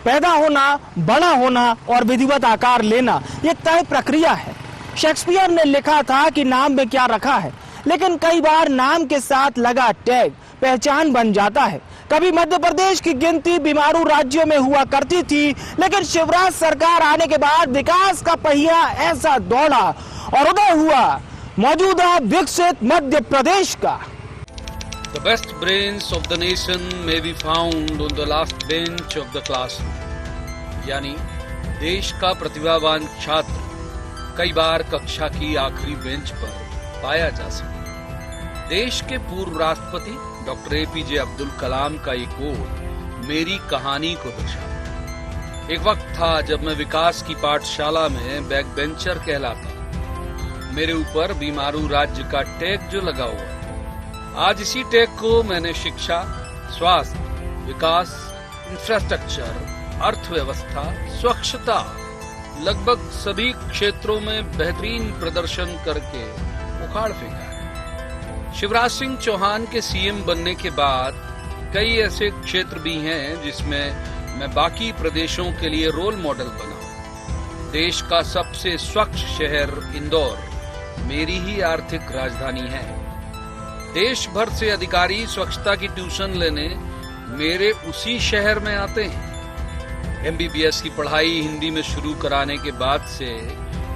पैदा होना, बड़ा होना और विधिवत आकार लेना ये तय प्रक्रिया है। शेक्सपियर ने लिखा था कि नाम में क्या रखा है, लेकिन कई बार नाम के साथ लगा टैग पहचान बन जाता है। कभी मध्य प्रदेश की गिनती बीमारू राज्यों में हुआ करती थी, लेकिन शिवराज सरकार आने के बाद विकास का पहिया ऐसा दौड़ा और उदय हुआ मौजूदा विकसित मध्य प्रदेश का। The best brains of the nation may be found on the last bench of the classroom. यानी देश का प्रतिभावान छात्र कई बार कक्षा की आखिरी बेंच पर पाया जा सकता। देश के पूर्व राष्ट्रपति डॉक्टर एपीजे अब्दुल कलाम का ये कोट मेरी कहानी को दर्शाता। एक वक्त था जब मैं विकास की पाठशाला में बैक बेंचर कहलाता। मेरे ऊपर बीमारू राज्य का टैग जो लगा हुआ, आज इसी टैग को मैंने शिक्षा, स्वास्थ्य, विकास, इंफ्रास्ट्रक्चर, अर्थव्यवस्था, स्वच्छता, लगभग सभी क्षेत्रों में बेहतरीन प्रदर्शन करके उखाड़ फेंका है। शिवराज सिंह चौहान के सीएम बनने के बाद कई ऐसे क्षेत्र भी हैं जिसमें मैं बाकी प्रदेशों के लिए रोल मॉडल बना। देश का सबसे स्वच्छ शहर इंदौर मेरी ही आर्थिक राजधानी है। देश भर से अधिकारी स्वच्छता की ट्यूशन लेने मेरे उसी शहर में आते हैं। एमबीबीएस की पढ़ाई हिंदी में शुरू कराने के बाद से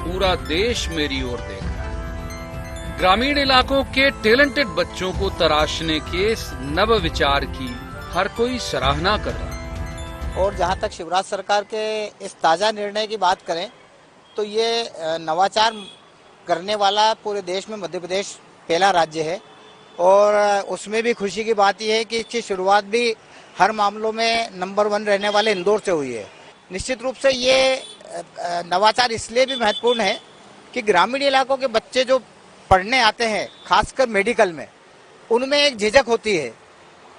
पूरा देश मेरी ओर देख रहा है। ग्रामीण इलाकों के टैलेंटेड बच्चों को तराशने के इस नव विचार की हर कोई सराहना कर रहा है। और जहां तक शिवराज सरकार के इस ताजा निर्णय की बात करें तो ये नवाचार करने वाला पूरे देश में मध्य प्रदेश पहला राज्य है। और उसमें भी खुशी की बात यह है कि इसकी शुरुआत भी हर मामलों में नंबर 1 रहने वाले इंदौर से हुई है। निश्चित रूप से ये नवाचार इसलिए भी महत्वपूर्ण है कि ग्रामीण इलाकों के बच्चे जो पढ़ने आते हैं, खासकर मेडिकल में, उनमें एक झिझक होती है,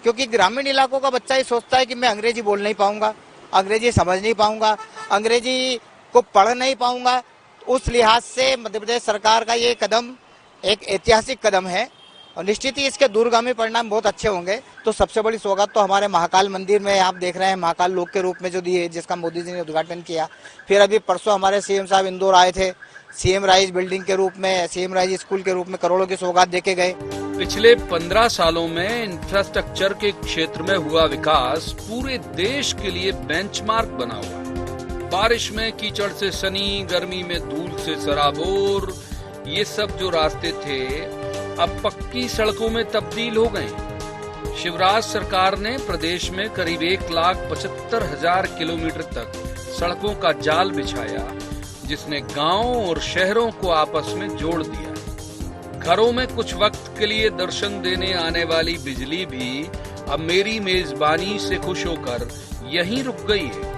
क्योंकि ग्रामीण इलाकों का बच्चा ये सोचता है कि मैं अंग्रेजी बोल नहीं पाऊंगा, अंग्रेजी समझ नहीं पाऊंगा, अंग्रेजी को पढ़ नहीं पाऊंगा। उस लिहाज से मध्य प्रदेश सरकार का ये कदम एक ऐतिहासिक कदम है और निश्चित ही इसके दूरगामी परिणाम बहुत अच्छे होंगे। तो सबसे बड़ी सौगात तो हमारे महाकाल मंदिर में आप देख रहे हैं, महाकाल लोक के रूप में जो दी है, जिसका मोदी जी ने उद्घाटन किया। फिर अभी परसों हमारे सीएम साहब इंदौर आए थे, सीएम राइज बिल्डिंग के रूप में, सीएम राइज स्कूल के रूप में करोड़ों की सौगात देके गए। पिछले 15 सालों में इंफ्रास्ट्रक्चर के क्षेत्र में हुआ विकास पूरे देश के लिए बेंचमार्क बना हुआ है। बारिश में कीचड़ से सनी, गर्मी में धूल से सराबोर, ये सब जो रास्ते थे अब पक्की सड़कों में तब्दील हो गए। शिवराज सरकार ने प्रदेश में करीब 1,75,000 किलोमीटर तक सड़कों का जाल बिछाया, जिसने गांवों और शहरों को आपस में जोड़ दिया। घरों में कुछ वक्त के लिए दर्शन देने आने वाली बिजली भी अब मेरी मेजबानी से खुश होकर यहीं रुक गई है।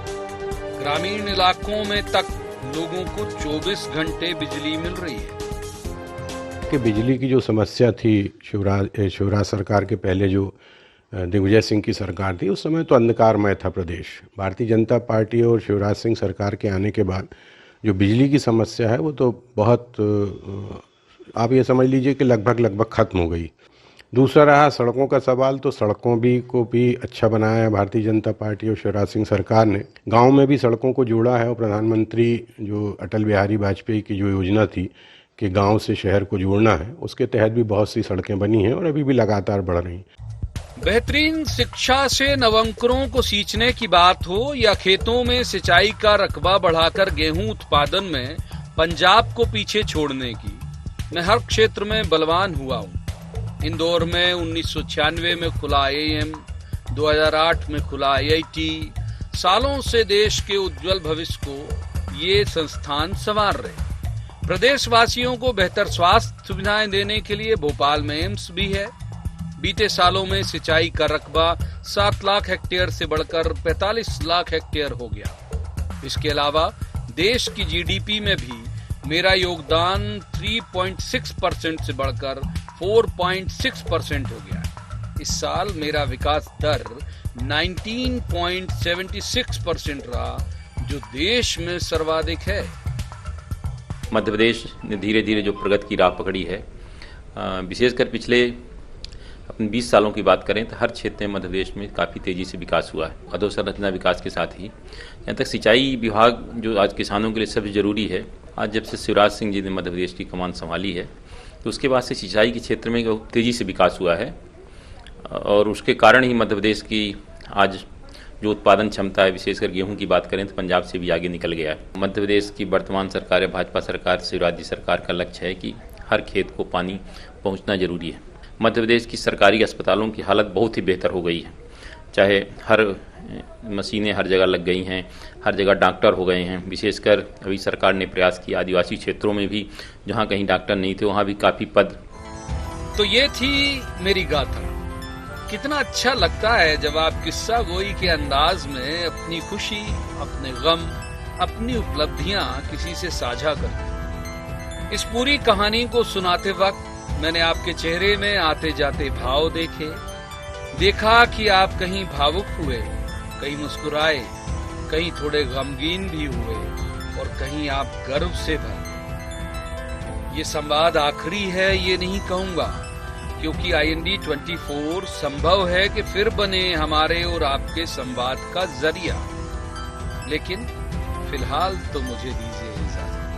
ग्रामीण इलाकों में तक लोगों को 24 घंटे बिजली मिल रही है। कि बिजली की जो समस्या थी शिवराज सरकार के पहले जो दिग्विजय सिंह की सरकार थी, उस समय तो अंधकारमय था प्रदेश। भारतीय जनता पार्टी और शिवराज सिंह सरकार के आने के बाद जो बिजली की समस्या है वो तो बहुत, आप ये समझ लीजिए कि लगभग खत्म हो गई। दूसरा रहा सड़कों का सवाल, तो सड़कों को भी अच्छा बनाया है भारतीय जनता पार्टी और शिवराज सिंह सरकार ने। गाँव में भी सड़कों को जोड़ा है और प्रधानमंत्री जो अटल बिहारी वाजपेयी की जो योजना थी कि गांव से शहर को जोड़ना है, उसके तहत भी बहुत सी सड़कें बनी हैं और अभी भी लगातार बढ़ रही हैं। बेहतरीन शिक्षा से नवंकरों को सींचने की बात हो या खेतों में सिंचाई का रकबा बढ़ाकर गेहूं उत्पादन में पंजाब को पीछे छोड़ने की, मैं हर क्षेत्र में बलवान हुआ हूं। इंदौर में 1996 में खुला IIM, 2008 में खुला IIT, सालों से देश के उज्जवल भविष्य को ये संस्थान संवार रहे। प्रदेशवासियों को बेहतर स्वास्थ्य सुविधाएं देने के लिए भोपाल में एम्स भी है। बीते सालों में सिंचाई का रकबा 7 लाख हेक्टेयर से बढ़कर 45 लाख हेक्टेयर हो गया। इसके अलावा देश की जीडीपी में भी मेरा योगदान 3.6% से बढ़कर 4.6% हो गया। इस साल मेरा विकास दर 19.76% रहा, जो देश में सर्वाधिक है। मध्य प्रदेश ने धीरे धीरे जो प्रगति की राह पकड़ी है, विशेषकर पिछले अपने 20 सालों की बात करें तो हर क्षेत्र में मध्य प्रदेश में काफ़ी तेज़ी से विकास हुआ है। अधोसंरचना विकास के साथ ही यहाँ तक सिंचाई विभाग जो आज किसानों के लिए सबसे ज़रूरी है, आज जब से शिवराज सिंह जी ने मध्य प्रदेश की कमान संभाली है तो उसके बाद से सिंचाई के क्षेत्र में तेज़ी से विकास हुआ है और उसके कारण ही मध्य प्रदेश की आज जो उत्पादन क्षमता है, विशेषकर गेहूं की बात करें तो पंजाब से भी आगे निकल गया है। मध्य प्रदेश की वर्तमान सरकार है, भाजपा सरकार, शिवराज जी सरकार का लक्ष्य है कि हर खेत को पानी पहुंचना जरूरी है। मध्य प्रदेश की सरकारी अस्पतालों की हालत बहुत ही बेहतर हो गई है, चाहे हर मशीनें हर जगह लग गई हैं, हर जगह डॉक्टर हो गए हैं। विशेषकर अभी सरकार ने प्रयास किया आदिवासी क्षेत्रों में भी जहाँ कहीं डॉक्टर नहीं थे वहाँ भी काफ़ी पद। तो ये थी मेरी गाथा। कितना अच्छा लगता है जब आप किस्सा गोई के अंदाज में अपनी खुशी, अपने गम, अपनी उपलब्धियां किसी से साझा करते। इस पूरी कहानी को सुनाते वक्त मैंने आपके चेहरे में आते जाते भाव देखे। देखा कि आप कहीं भावुक हुए, कहीं मुस्कुराए, कहीं थोड़े गमगीन भी हुए और कहीं आप गर्व से भरे। ये संवाद आखिरी है ये नहीं कहूंगा, क्योंकि IND 24 संभव है कि फिर बने हमारे और आपके संवाद का जरिया। लेकिन फिलहाल तो मुझे दीजिए इजाजत।